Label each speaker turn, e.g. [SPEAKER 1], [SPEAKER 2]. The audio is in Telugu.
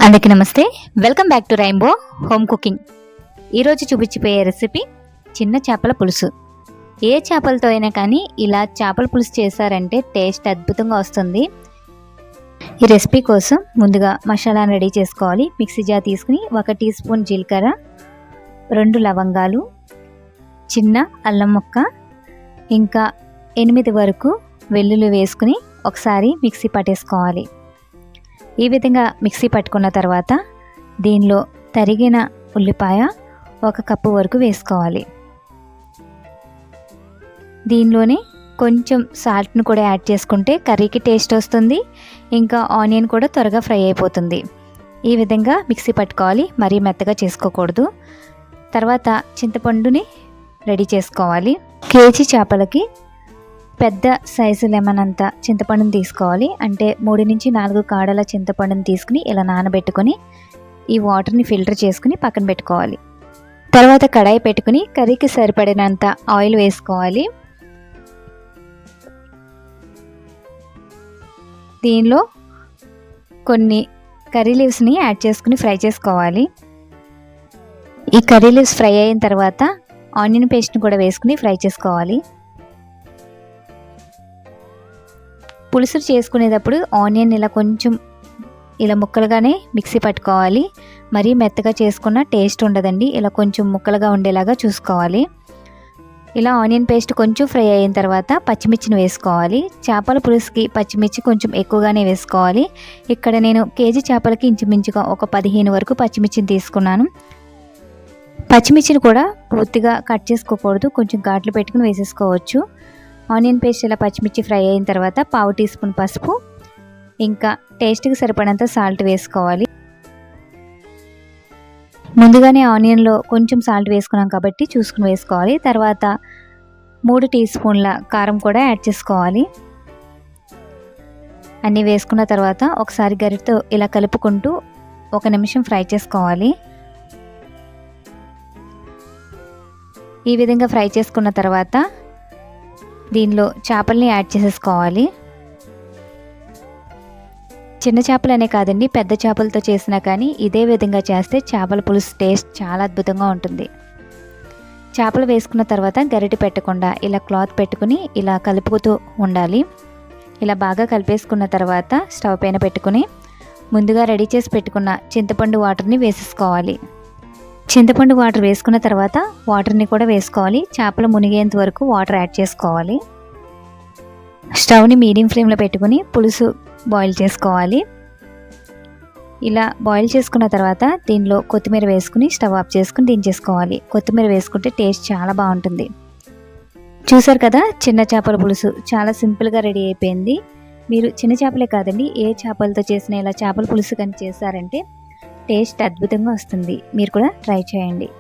[SPEAKER 1] అందరికీ నమస్తే. Welcome back to rainbow home cooking. ఈరోజు చూపించిపోయే రెసిపీ చిన్న చేపల పులుసు. ఏ చేపలతో అయినా కానీ ఇలా చేపల పులుసు చేశారంటే టేస్ట్ అద్భుతంగా వస్తుంది. ఈ రెసిపీ కోసం ముందుగా మసాలాను రెడీ చేసుకోవాలి. మిక్సీ జార్ తీసుకుని 1 టీ స్పూన్ జీలకర్ర, 2 లవంగాలు, చిన్న అల్లం ముక్క, ఇంకా 8 వరకు వెల్లుల్లి వేసుకుని ఒకసారి మిక్సీ పట్టేసుకోవాలి. ఈ విధంగా మిక్సీ పట్టుకున్న తర్వాత దీనిలో తరిగిన ఉల్లిపాయ 1 కప్పు వరకు వేసుకోవాలి. దీనిలోనే కొంచెం సాల్ట్ను కూడా యాడ్ చేసుకుంటే కర్రీకి టేస్ట్ వస్తుంది. ఇంకా ఆనియన్ కూడా త్వరగా ఫ్రై అయిపోతుంది. ఈ విధంగా మిక్సీ పట్టుకోవాలి, మరీ మెత్తగా చేసుకోకూడదు. తర్వాత చింతపండుని రెడీ చేసుకోవాలి. కేజీ చేపలకి పెద్ద సైజు లెమన్ అంత చింతపండుని తీసుకోవాలి. అంటే 3 నుంచి 4 కాడల చింతపండుని తీసుకుని ఇలా నానబెట్టుకొని ఈ వాటర్ని ఫిల్టర్ చేసుకుని పక్కన పెట్టుకోవాలి. తర్వాత కడాయి పెట్టుకుని కర్రీకి సరిపడినంత ఆయిల్ వేసుకోవాలి. దీనిలో కొన్ని కర్రీ లీవ్స్ని యాడ్ చేసుకుని ఫ్రై చేసుకోవాలి. ఈ కర్రీ లీవ్స్ ఫ్రై అయిన తర్వాత ఆనియన్ పేస్ట్ని కూడా వేసుకుని ఫ్రై చేసుకోవాలి. పులుసు చేసుకునేటప్పుడు ఆనియన్ ఇలా కొంచెం ఇలా ముక్కలుగానే మిక్సీ పట్టుకోవాలి. మరీ మెత్తగా చేసుకున్న టేస్ట్ ఉండదండి. ఇలా కొంచెం ముక్కలుగా ఉండేలాగా చూసుకోవాలి. ఇలా ఆనియన్ పేస్ట్ కొంచెం ఫ్రై అయిన తర్వాత పచ్చిమిర్చిని వేసుకోవాలి. చేపల పులుసుకి పచ్చిమిర్చి కొంచెం ఎక్కువగానే వేసుకోవాలి. ఇక్కడ నేను కేజీ చేపలకి ఇంచుమించుగా ఒక 15 వరకు పచ్చిమిర్చిని తీసుకున్నాను. పచ్చిమిర్చిని కూడా పూర్తిగా కట్ చేసుకోకూడదు, కొంచెం ఘాట్లు పెట్టుకుని వేసేసుకోవచ్చు. ఆనియన్ పేస్ట్ ఇలా పచ్చిమిర్చి ఫ్రై అయిన తర్వాత 1/2 టీ స్పూన్ పసుపు, ఇంకా టేస్ట్కి సరిపడంత సాల్ట్ వేసుకోవాలి. ముందుగానే ఆనియన్లో కొంచెం సాల్ట్ వేసుకున్నాం కాబట్టి చూసుకుని వేసుకోవాలి. తర్వాత 3 టీ స్పూన్ల కారం కూడా యాడ్ చేసుకోవాలి. అన్నీ వేసుకున్న తర్వాత ఒకసారి గరిటెతో ఇలా కలుపుకుంటూ 1 నిమిషం ఫ్రై చేసుకోవాలి. ఈ విధంగా ఫ్రై చేసుకున్న తర్వాత దీనిలో చేపల్ని యాడ్ చేసేసుకోవాలి. చిన్న చేపలనే కాదండి, పెద్ద చేపలతో చేసినా కానీ ఇదే విధంగా చేస్తే చేపల పులుసు టేస్ట్ చాలా అద్భుతంగా ఉంటుంది. చేపలు వేసుకున్న తర్వాత గరిటె పెట్టకుండా ఇలా క్లాత్ పెట్టుకుని ఇలా కలుపుతూ ఉండాలి. ఇలా బాగా కలిపేసుకున్న తర్వాత స్టవ్ పైన పెట్టుకుని ముందుగా రెడీ చేసి పెట్టుకున్న చింతపండు వాటర్ని వేసేసుకోవాలి. చింతపండు వాటర్ వేసుకున్న తర్వాత వాటర్ని కూడా వేసుకోవాలి. చేపలు మునిగేంత వరకు వాటర్ యాడ్ చేసుకోవాలి. స్టవ్ని మీడియం ఫ్లేమ్లో పెట్టుకుని పులుసు బాయిల్ చేసుకోవాలి. ఇలా బాయిల్ చేసుకున్న తర్వాత దీనిలో కొత్తిమీర వేసుకుని స్టవ్ ఆఫ్ చేసుకుని దించేసుకోవాలి. కొత్తిమీర వేసుకుంటే టేస్ట్ చాలా బాగుంటుంది. చూసారు కదా, చిన్న చేపల పులుసు చాలా సింపుల్గా రెడీ అయిపోయింది. మీరు చిన్న చేపలే కాదండి, ఏ చేపలతో చేసిన ఇలా చేపల పులుసు కానీ చేశారంటే టేస్ట్ అద్భుతంగా వస్తుంది. మీరు కూడా ట్రై చేయండి.